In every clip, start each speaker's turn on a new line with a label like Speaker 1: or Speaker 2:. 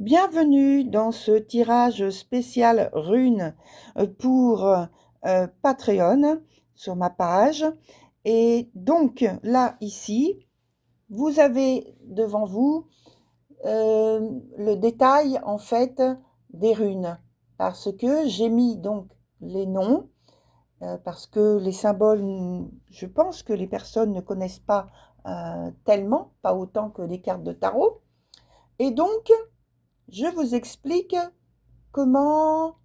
Speaker 1: Bienvenue dans ce tirage spécial runes pour Patreon sur ma page. Et donc là, ici, vous avez devant vous le détail en fait des runes. Parce que j'ai mis donc les noms, parce que les symboles, je pense que les personnes ne connaissent pas tellement, pas autant que les cartes de tarot. Et donc, je vous explique comment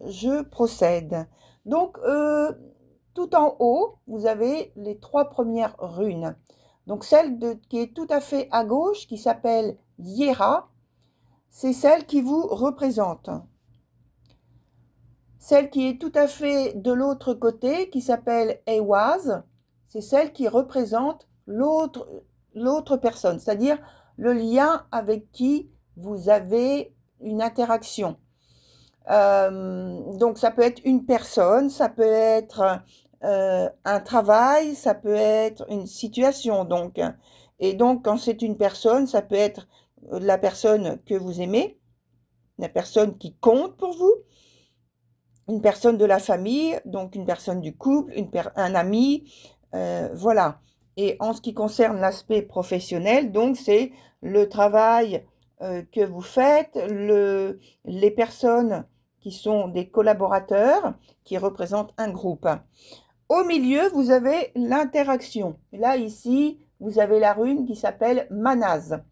Speaker 1: je procède. Donc, tout en haut, vous avez les 3 premières runes. Donc, celle qui est tout à fait à gauche, qui s'appelle Hiera, c'est celle qui vous représente. Celle qui est tout à fait de l'autre côté, qui s'appelle Ehwaz, c'est celle qui représente l'autre personne, c'est-à-dire le lien avec qui vous avez une interaction. Donc ça peut être une personne, ça peut être un travail, ça peut être une situation. Donc, et donc quand c'est une personne, ça peut être la personne que vous aimez, la personne qui compte pour vous, une personne de la famille, donc une personne du couple, un ami, voilà. Et en ce qui concerne l'aspect professionnel, donc c'est le travail que vous faites, les personnes qui sont des collaborateurs, qui représentent un groupe. Au milieu, vous avez l'interaction. Là, ici, vous avez la rune qui s'appelle Manaz.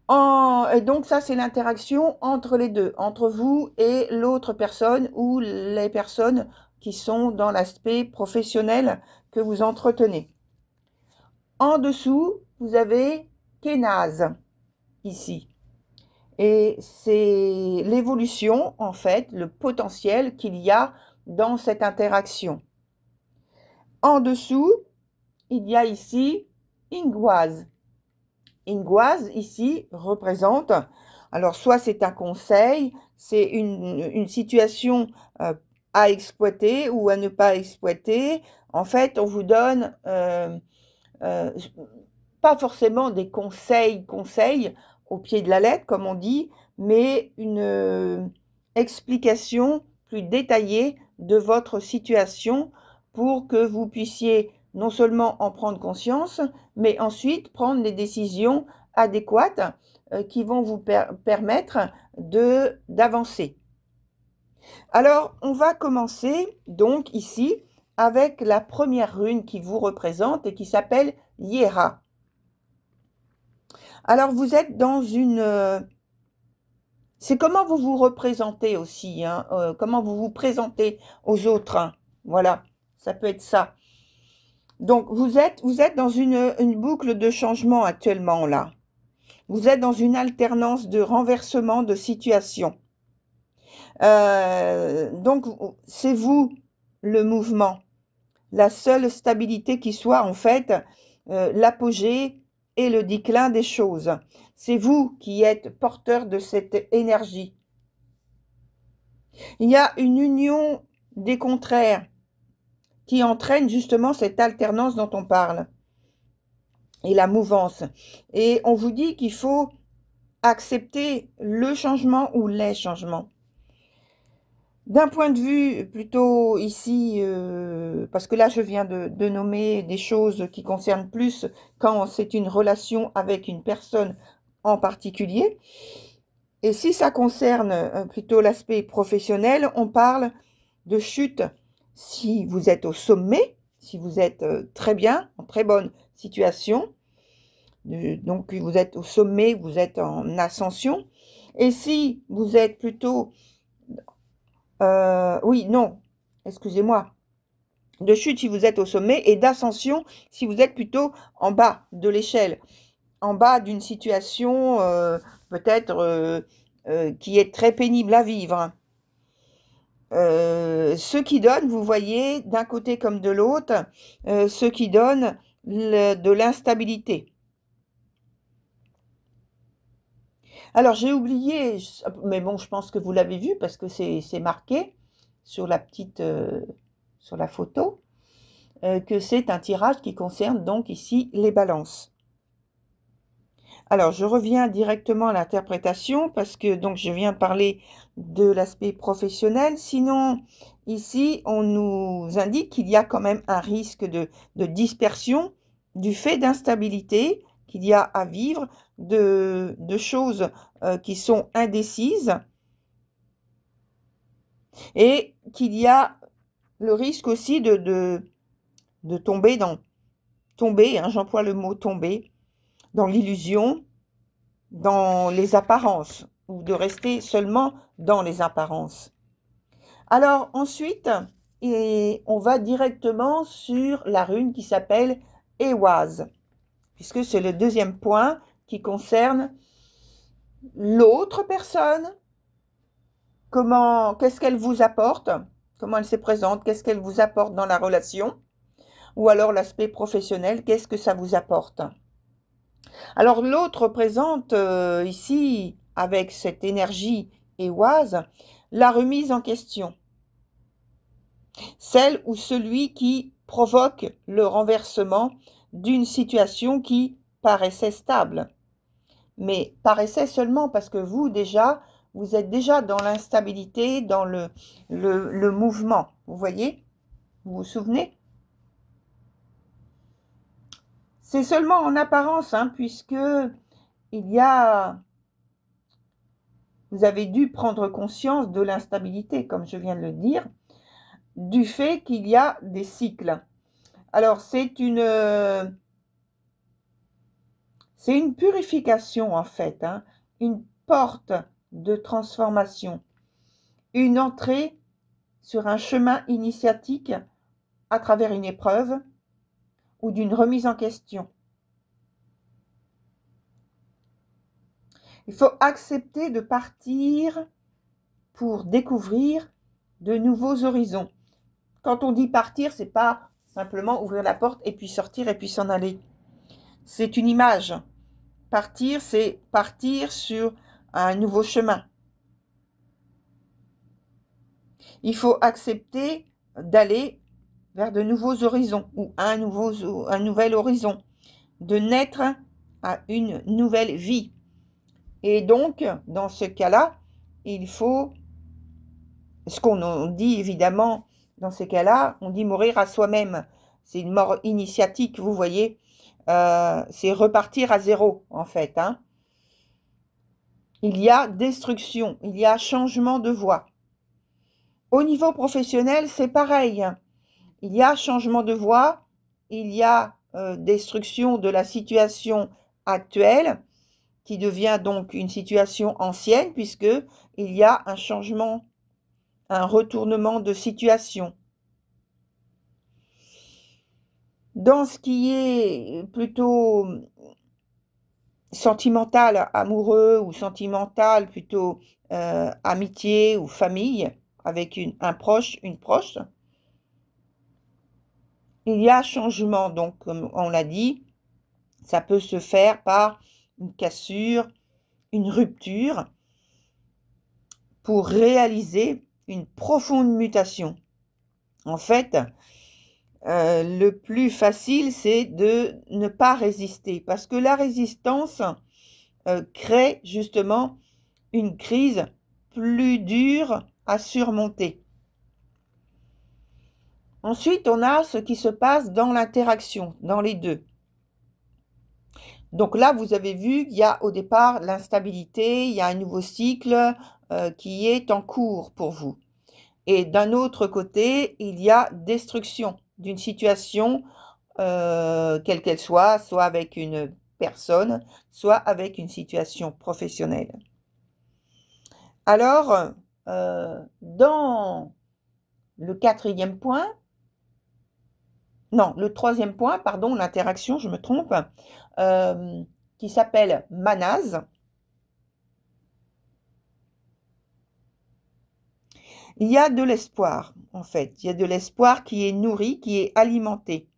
Speaker 1: Et donc, ça, c'est l'interaction entre les deux, entre vous et l'autre personne ou les personnes qui sont dans l'aspect professionnel que vous entretenez. En dessous, vous avez Kenaz, ici. Et c'est l'évolution, en fait, le potentiel qu'il y a dans cette interaction. En dessous, il y a ici Ingwaz. Ingwaz, ici, représente, alors soit c'est un conseil, c'est une situation à exploiter ou à ne pas exploiter. En fait, on vous donne pas forcément des conseils au pied de la lettre, comme on dit, mais une explication plus détaillée de votre situation pour que vous puissiez non seulement en prendre conscience, mais ensuite prendre les décisions adéquates qui vont vous permettre d'avancer. Alors, on va commencer donc ici avec la première rune qui vous représente et qui s'appelle Hiera. Alors, vous êtes dans une... c'est comment vous vous représentez aussi, hein, comment vous vous présentez aux autres. Hein, voilà, ça peut être ça. Donc, vous êtes dans une boucle de changement actuellement, là. Vous êtes dans une alternance de renversement de situation. Donc, c'est vous, le mouvement. La seule stabilité qui soit, en fait, l'apogée et le déclin des choses. C'est vous qui êtes porteur de cette énergie. Il y a une union des contraires qui entraîne justement cette alternance dont on parle et la mouvance. Et on vous dit qu'il faut accepter le changement ou les changements. D'un point de vue plutôt ici, parce que là je viens de nommer des choses qui concernent plus quand c'est une relation avec une personne en particulier. Et si ça concerne plutôt l'aspect professionnel, on parle de chute si vous êtes au sommet, si vous êtes très bien, en très bonne situation. Donc vous êtes au sommet, vous êtes en ascension. Et si vous êtes plutôt... oui, non, excusez-moi. De chute si vous êtes au sommet et d'ascension si vous êtes plutôt en bas de l'échelle. En bas d'une situation peut-être qui est très pénible à vivre. Ce qui donne, vous voyez, d'un côté comme de l'autre, ce qui donne de l'instabilité. Alors, j'ai oublié, mais bon, je pense que vous l'avez vu parce que c'est marqué sur la petite, sur la photo, que c'est un tirage qui concerne donc ici les balances. Alors, je reviens directement à l'interprétation parce que donc je viens de parler de l'aspect professionnel. Sinon, ici, on nous indique qu'il y a quand même un risque de dispersion du fait d'instabilité qu'il y a à vivre, de choses qui sont indécises et qu'il y a le risque aussi de tomber hein, j'emploie le mot tomber, dans l'illusion, dans les apparences, ou de rester seulement dans les apparences. Alors ensuite, on va directement sur la rune qui s'appelle Ehwaz, puisque c'est le deuxième point qui concerne l'autre personne. Qu'est-ce qu'elle vous apporte? Comment elle se présente? Qu'est-ce qu'elle vous apporte dans la relation? Ou alors l'aspect professionnel, qu'est-ce que ça vous apporte? Alors l'autre représente ici, avec cette énergie Ehwaz, la remise en question. Celle ou celui qui provoque le renversement d'une situation qui paraissait stable. Mais paraissait seulement parce que vous êtes déjà dans l'instabilité, dans le mouvement. Vous voyez? Vous vous souvenez? C'est seulement en apparence, hein, puisque vous avez dû prendre conscience de l'instabilité, comme je viens de le dire, du fait qu'il y a des cycles. Alors, c'est une purification, en fait, hein, une porte de transformation, une entrée sur un chemin initiatique à travers une épreuve ou d'une remise en question. Il faut accepter de partir pour découvrir de nouveaux horizons. Quand on dit partir, c'est pas simplement ouvrir la porte et puis sortir et puis s'en aller. C'est une image. Partir, c'est partir sur un nouveau chemin. Il faut accepter d'aller vers de nouveaux horizons ou un nouvel horizon, de naître à une nouvelle vie. Et donc, dans ce cas-là, il faut, ce qu'on dit évidemment, dans ces cas-là, on dit mourir à soi-même. C'est une mort initiatique, vous voyez. C'est repartir à zéro, en fait. Hein. Il y a destruction, il y a changement de voie. Au niveau professionnel, c'est pareil. Il y a changement de voie, il y a destruction de la situation actuelle, qui devient donc une situation ancienne, puisque il y a un changement, un retournement de situation. Dans ce qui est plutôt sentimental, amoureux, ou sentimental, plutôt amitié ou famille, avec un proche, une proche, il y a changement. Donc, comme on l'a dit, ça peut se faire par une cassure, une rupture, pour réaliser une profonde mutation. En fait, le plus facile, c'est de ne pas résister, parce que la résistance crée justement une crise plus dure à surmonter. Ensuite, on a ce qui se passe dans l'interaction, dans les deux. Donc là, vous avez vu qu'il y a au départ l'instabilité, il y a un nouveau cycle qui est en cours pour vous. Et d'un autre côté, il y a destruction d'une situation, quelle qu'elle soit avec une personne, soit avec une situation professionnelle. Alors, dans le quatrième point, non, le troisième point, pardon, l'interaction, je me trompe, qui s'appelle Manase. Il y a de l'espoir, en fait. Il y a de l'espoir qui est nourri, qui est alimenté.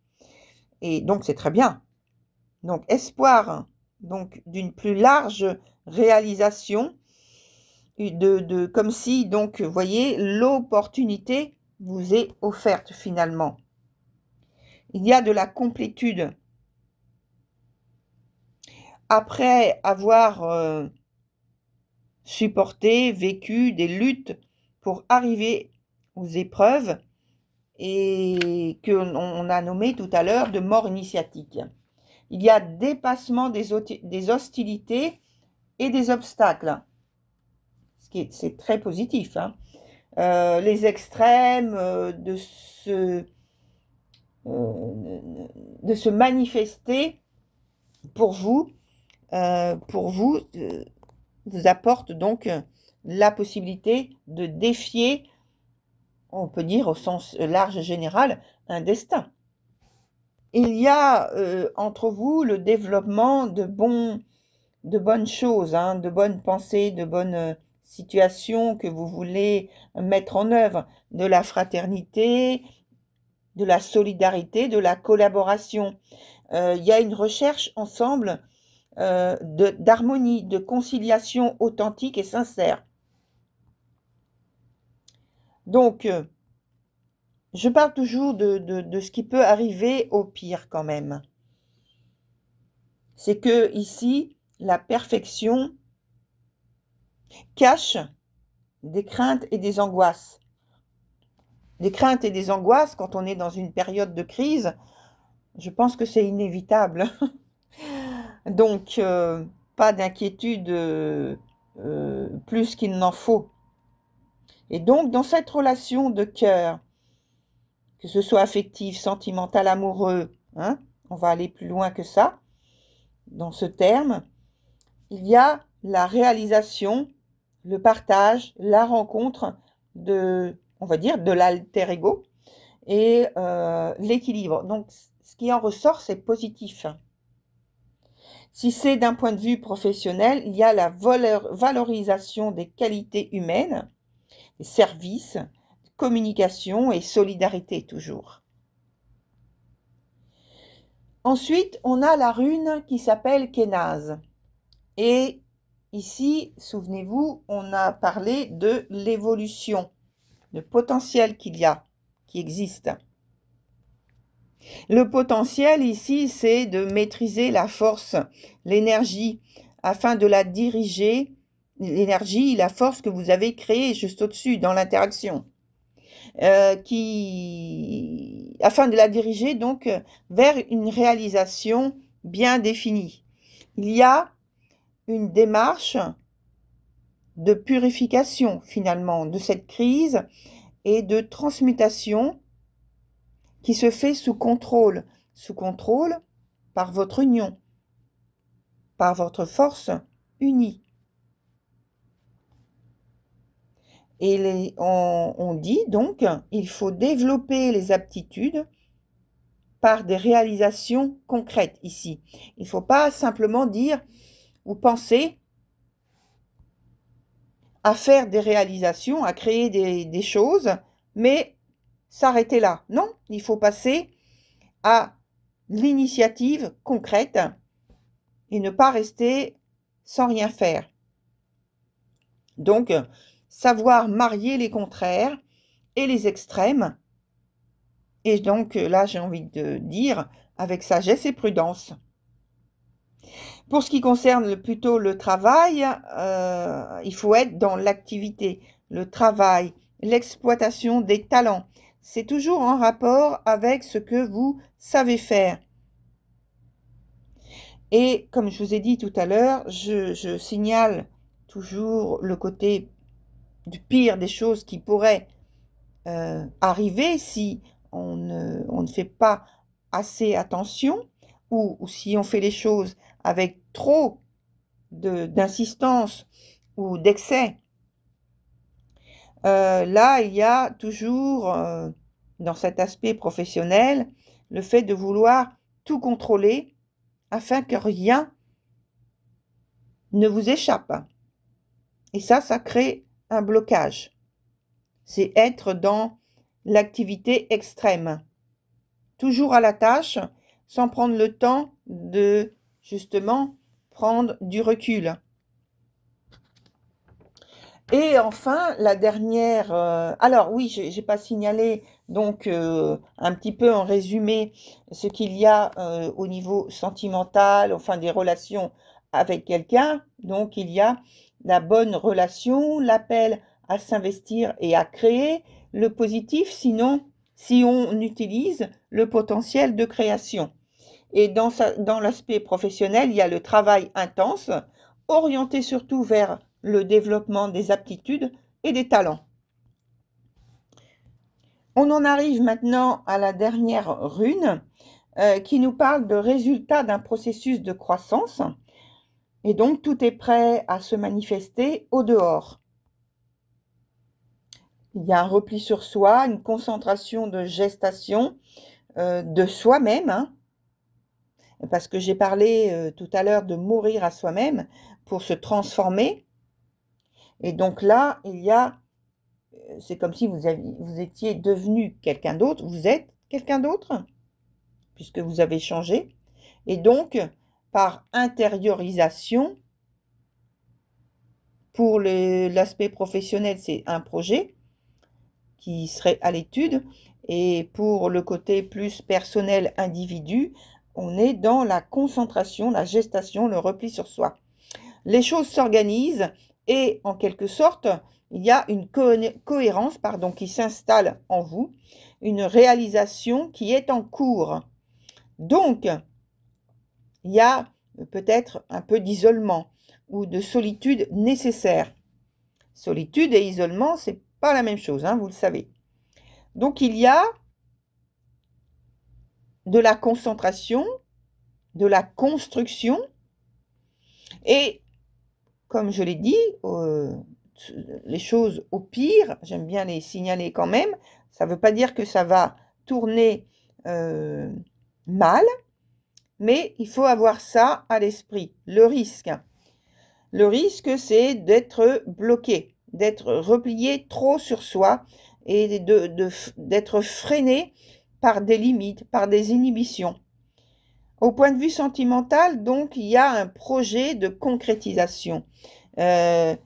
Speaker 1: Et donc, c'est très bien. Donc, espoir donc d'une plus large réalisation, comme si, donc, vous voyez, l'opportunité vous est offerte finalement. Il y a de la complétude. après avoir supporté, vécu des luttes pour arriver aux épreuves et qu'on a nommé tout à l'heure de mort initiatique. Il y a dépassement des hostilités et des obstacles, c'est très positif, hein. Les extrêmes de se manifester pour vous vous apporte donc la possibilité de défier, on peut dire au sens large et général, un destin. Il y a entre vous le développement de bonnes choses, hein, de bonnes pensées, de bonnes situations que vous voulez mettre en œuvre, de la fraternité, de la solidarité, de la collaboration. Il y a une recherche ensemble d'harmonie, de conciliation authentique et sincère. Donc, je parle toujours de ce qui peut arriver au pire quand même. C'est que ici, la perfection cache des craintes et des angoisses. Des craintes et des angoisses, quand on est dans une période de crise, je pense que c'est inévitable. Donc, pas d'inquiétude plus qu'il n'en faut. Et donc, dans cette relation de cœur, que ce soit affectif, sentimental, amoureux, hein, on va aller plus loin que ça, dans ce terme, il y a la réalisation, le partage, la rencontre on va dire, de l'alter ego et l'équilibre. Donc, ce qui en ressort, c'est positif. Si c'est d'un point de vue professionnel, il y a la valorisation des qualités humaines, des services, communication et solidarité toujours. Ensuite, on a la rune qui s'appelle Kénaz. Et ici, souvenez-vous, on a parlé de l'évolution, le potentiel qu'il y a, qui existe. Le potentiel ici, c'est de maîtriser la force, l'énergie, afin de la diriger, l'énergie, la force que vous avez créée juste au-dessus, dans l'interaction, afin de la diriger donc vers une réalisation bien définie. Il y a une démarche de purification finalement de cette crise et de transmutation qui se fait sous contrôle par votre union, par votre force unie. Et on dit donc, il faut développer les aptitudes par des réalisations concrètes ici. Il ne faut pas simplement dire ou penser à faire des réalisations, à créer des choses, mais s'arrêter là. Non, il faut passer à l'initiative concrète et ne pas rester sans rien faire. Donc, savoir marier les contraires et les extrêmes. Et donc, là, j'ai envie de dire, avec sagesse et prudence. Pour ce qui concerne plutôt le travail, il faut être dans l'activité, le travail, l'exploitation des talents. C'est toujours en rapport avec ce que vous savez faire. Et comme je vous ai dit tout à l'heure, je signale toujours le côté du pire des choses qui pourraient arriver si on ne fait pas assez attention ou si on fait les choses avec trop d'insistance ou d'excès. Là, il y a toujours, dans cet aspect professionnel, le fait de vouloir tout contrôler afin que rien ne vous échappe. Et ça crée un blocage. C'est être dans l'activité extrême. Toujours à la tâche, sans prendre le temps de, justement, prendre du recul. Et enfin, la dernière... alors oui, j'ai pas signalé, donc un petit peu en résumé, ce qu'il y a au niveau sentimental, enfin des relations avec quelqu'un, donc il y a la bonne relation, l'appel à s'investir et à créer, le positif, sinon, si on utilise le potentiel de création. Et dans l'aspect professionnel, il y a le travail intense, orienté surtout vers le développement des aptitudes et des talents. On en arrive maintenant à la dernière rune qui nous parle de résultats d'un processus de croissance. Et donc, tout est prêt à se manifester au dehors. Il y a un repli sur soi, une concentration de gestation de soi-même, hein, parce que j'ai parlé tout à l'heure de mourir à soi-même pour se transformer. Et donc là, c'est comme si vous étiez devenu quelqu'un d'autre, vous êtes quelqu'un d'autre, puisque vous avez changé. Et donc, par intériorisation, pour l'aspect professionnel, c'est un projet qui serait à l'étude. Et pour le côté plus personnel, individu, on est dans la concentration, la gestation, le repli sur soi. Les choses s'organisent et, en quelque sorte, il y a une cohérence qui s'installe en vous, une réalisation qui est en cours. Donc, il y a peut-être un peu d'isolement ou de solitude nécessaire. Solitude et isolement, c'est pas la même chose, hein, vous le savez. Donc, il y a de la concentration, de la construction et, comme je l'ai dit, les choses au pire, j'aime bien les signaler quand même, ça ne veut pas dire que ça va tourner mal, mais il faut avoir ça à l'esprit, le risque. Le risque, c'est d'être bloqué, d'être replié trop sur soi et d'être freiné par des limites, par des inhibitions. Au point de vue sentimental, donc, il y a un projet de concrétisation, de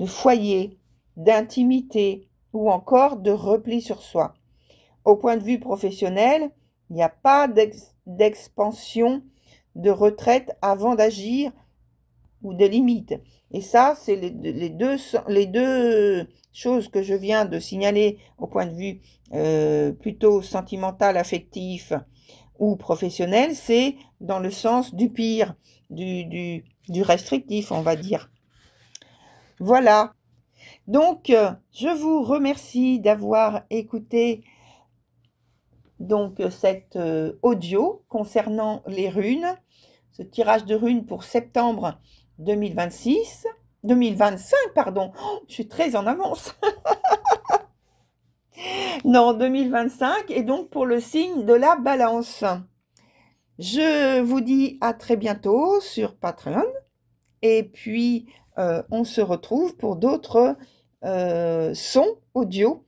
Speaker 1: foyer, d'intimité ou encore de repli sur soi. Au point de vue professionnel, il n'y a pas d'expansion, de retraite avant d'agir ou de limite. Et ça, c'est les deux choses que je viens de signaler au point de vue plutôt sentimental, affectif ou professionnel, c'est dans le sens du pire, du restrictif, on va dire. Voilà. Donc, je vous remercie d'avoir écouté cet audio concernant les runes, ce tirage de runes pour septembre 2025, pardon. Oh, je suis très en avance. Non, 2025, et donc pour le signe de la Balance. Je vous dis à très bientôt sur Patreon, et puis on se retrouve pour d'autres sons audio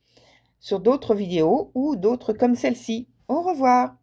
Speaker 1: sur d'autres vidéos ou d'autres comme celle-ci. Au revoir.